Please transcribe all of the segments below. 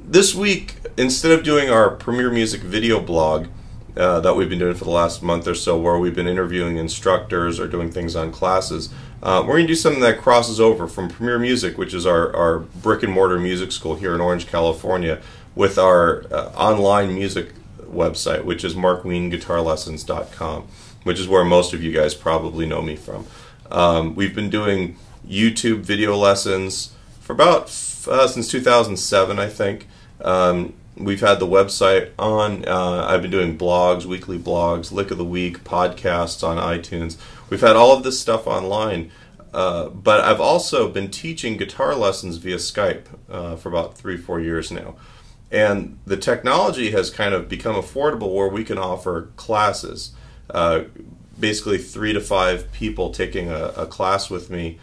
This week, instead of doing our Premiere Music video blog that we've been doing for the last month or so, where we've been interviewing instructors or doing things on classes, we're going to do something that crosses over from Premiere Music, which is our brick and mortar music school here in Orange, California, with our online music website, which is markweinguitarlessons.com, which is where most of you guys probably know me from. We've been doing YouTube video lessons for about since 2007, I think. We've had the website on. I've been doing blogs, weekly blogs, Lick of the Week, podcasts on iTunes. We've had all of this stuff online, but I've also been teaching guitar lessons via Skype for about 3-4 years now. And the technology has kind of become affordable where we can offer classes. Basically 3 to 5 people taking a class with me.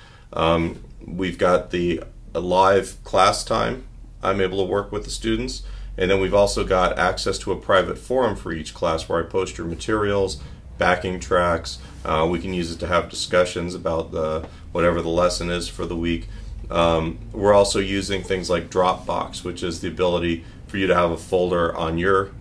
We've got the live class time. I'm able to work with the students. And then we've also got access to a private forum for each class where I post your materials, backing tracks. We can use it to have discussions about whatever the lesson is for the week. We're also using things like Dropbox, which is the ability for you to have a folder on your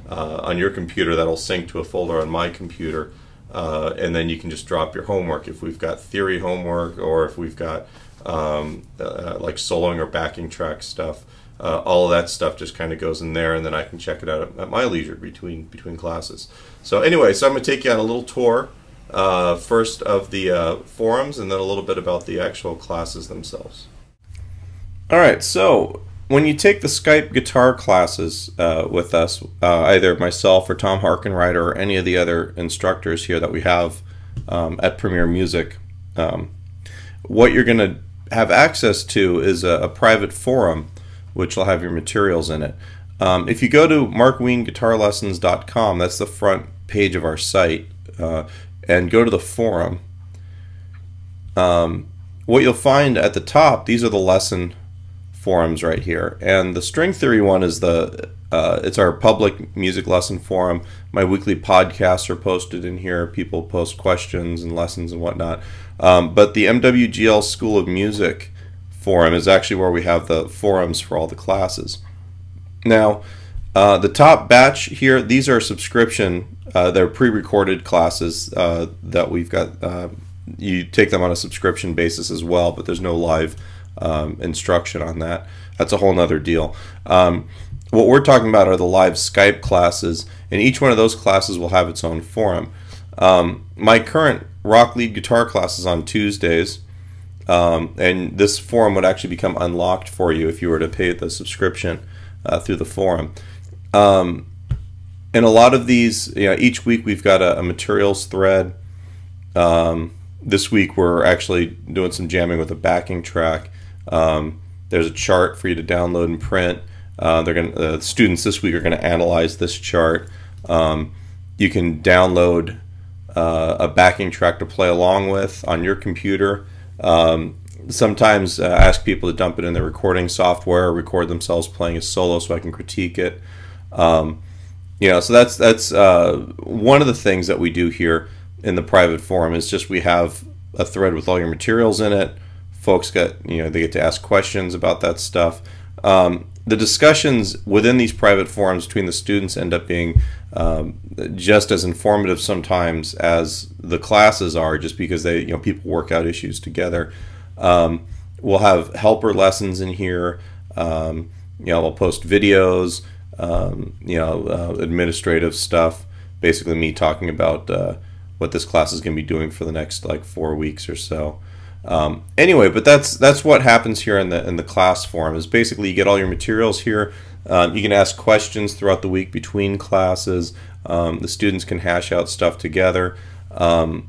computer that'll sync to a folder on my computer. And then you can just drop your homework if we've got theory homework or if we've got like soloing or backing track stuff. All of that stuff just kind of goes in there, and then I can check it out at my leisure between classes. So anyway, so I'm going to take you on a little tour, first of the forums, and then a little bit about the actual classes themselves. Alright, so when you take the Skype guitar classes with us, either myself or Tom Harkenrider or any of the other instructors here that we have at Premiere Music, what you're going to have access to is a private forum which will have your materials in it. If you go to markweinguitarlessons.com, that's the front page of our site, and go to the forum, what you'll find at the top, these are the lesson forums right here. And the string theory one is it's our public music lesson forum. My weekly podcasts are posted in here. People post questions and lessons and whatnot. But the MWGL School of Music forum is actually where we have the forums for all the classes. Now, the top batch here, these are subscription, they're pre-recorded classes that we've got. You take them on a subscription basis as well, but there's no live instruction on that. That's a whole nother deal. What we're talking about are the live Skype classes, and each one of those classes will have its own forum. My current rock lead guitar class is on Tuesdays, and this forum would actually become unlocked for you if you were to pay the subscription through the forum. And a lot of these, each week we've got a materials thread. This week we're actually doing some jamming with a backing track. There's a chart for you to download and print. The students this week are going to analyze this chart. You can download a backing track to play along with on your computer. Sometimes ask people to dump it in their recording software or record themselves playing a solo so I can critique it. So that's one of the things that we do here in the private forum is just we have a thread with all your materials in it. Folks they get to ask questions about that stuff. The discussions within these private forums between the students end up being just as informative sometimes as the classes are, just because people work out issues together. We'll have helper lessons in here. We'll post videos, administrative stuff. Basically, me talking about what this class is going to be doing for the next 4 weeks or so. Anyway, but that's what happens here in the class forum. Is basically you get all your materials here. You can ask questions throughout the week between classes. The students can hash out stuff together. So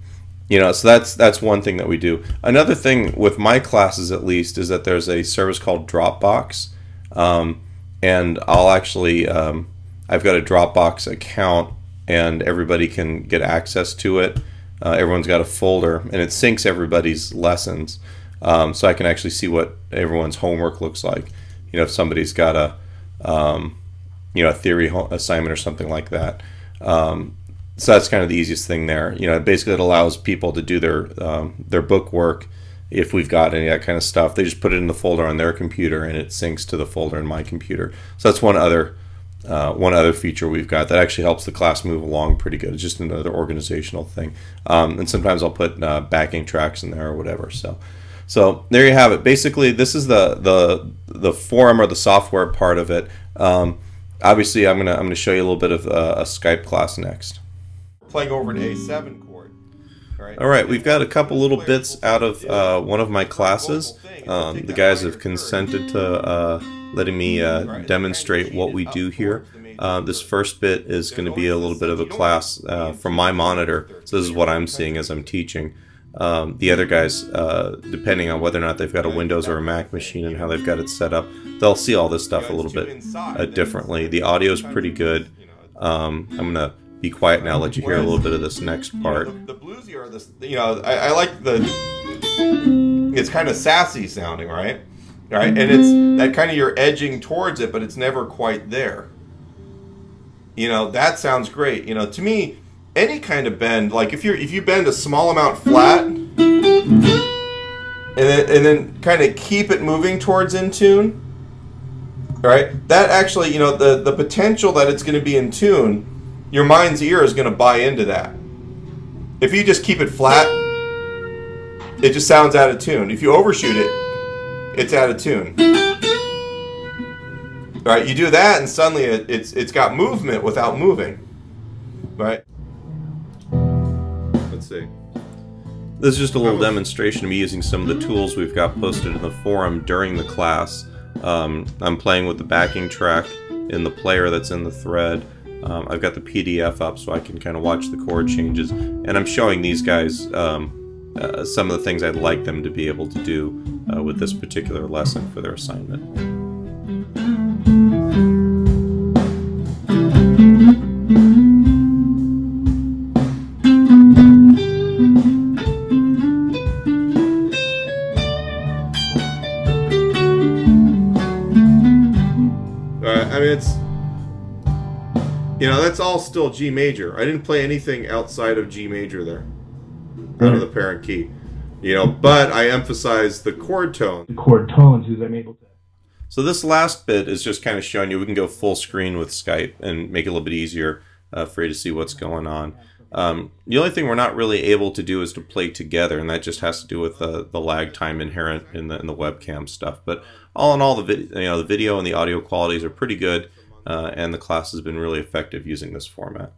that's one thing that we do. Another thing with my classes, at least, is that there's a service called Dropbox, and I'll actually I've got a Dropbox account, and everybody can get access to it. Everyone's got a folder, and it syncs everybody's lessons, so I can actually see what everyone's homework looks like. If somebody's got a theory assignment or something like that. So that's kind of the easiest thing there. Basically it allows people to do their book work if we've got any of that kind of stuff. They just put it in the folder on their computer and it syncs to the folder in my computer. So that's one other feature we've got that actually helps the class move along pretty good. It's just another organizational thing. And sometimes I'll put backing tracks in there or whatever. So there you have it. Basically, this is the forum or the software part of it. Obviously, I'm gonna show you a little bit of a Skype class next. Playing over an A7 chord. All right, we've got a couple little bits out of one of my classes. The guys have consented to letting me demonstrate what we do here. This first bit is going to be a little bit of a class from my monitor. So this is what I'm seeing as I'm teaching. The other guys, depending on whether or not they've got a Windows or a Mac machine and how they've got it set up, they'll see all this stuff a little bit differently. The audio is pretty good. I'm going to be quiet now, let you hear a little bit of this next part. The bluesy are this, I like it's kind of sassy sounding, right? And it's that kind of you're edging towards it, but it's never quite there. That sounds great. To me, any kind of bend, like if you bend a small amount flat and then kind of keep it moving towards in tune, right? That actually, the potential that it's going to be in tune, your mind's ear is going to buy into that. If you just keep it flat, it just sounds out of tune. If you overshoot it, it's out of tune. Right? You do that, and suddenly it's got movement without moving. Right? Let's see. This is just a little demonstration of me using some of the tools we've got posted in the forum during the class. I'm playing with the backing track in the player that's in the thread. I've got the PDF up so I can kind of watch the chord changes, and I'm showing these guys some of the things I'd like them to be able to do with this particular lesson for their assignment. I mean, it's, that's all still G major. I didn't play anything outside of G major there, out of the parent key. But I emphasize the chord tone. The chord tones is I'm able to. So this last bit is just kind of showing you we can go full screen with Skype and make it a little bit easier for you to see what's going on. The only thing we're not really able to do is to play together, and that just has to do with the lag time inherent in the webcam stuff. But all in all, the video and the audio qualities are pretty good, and the class has been really effective using this format.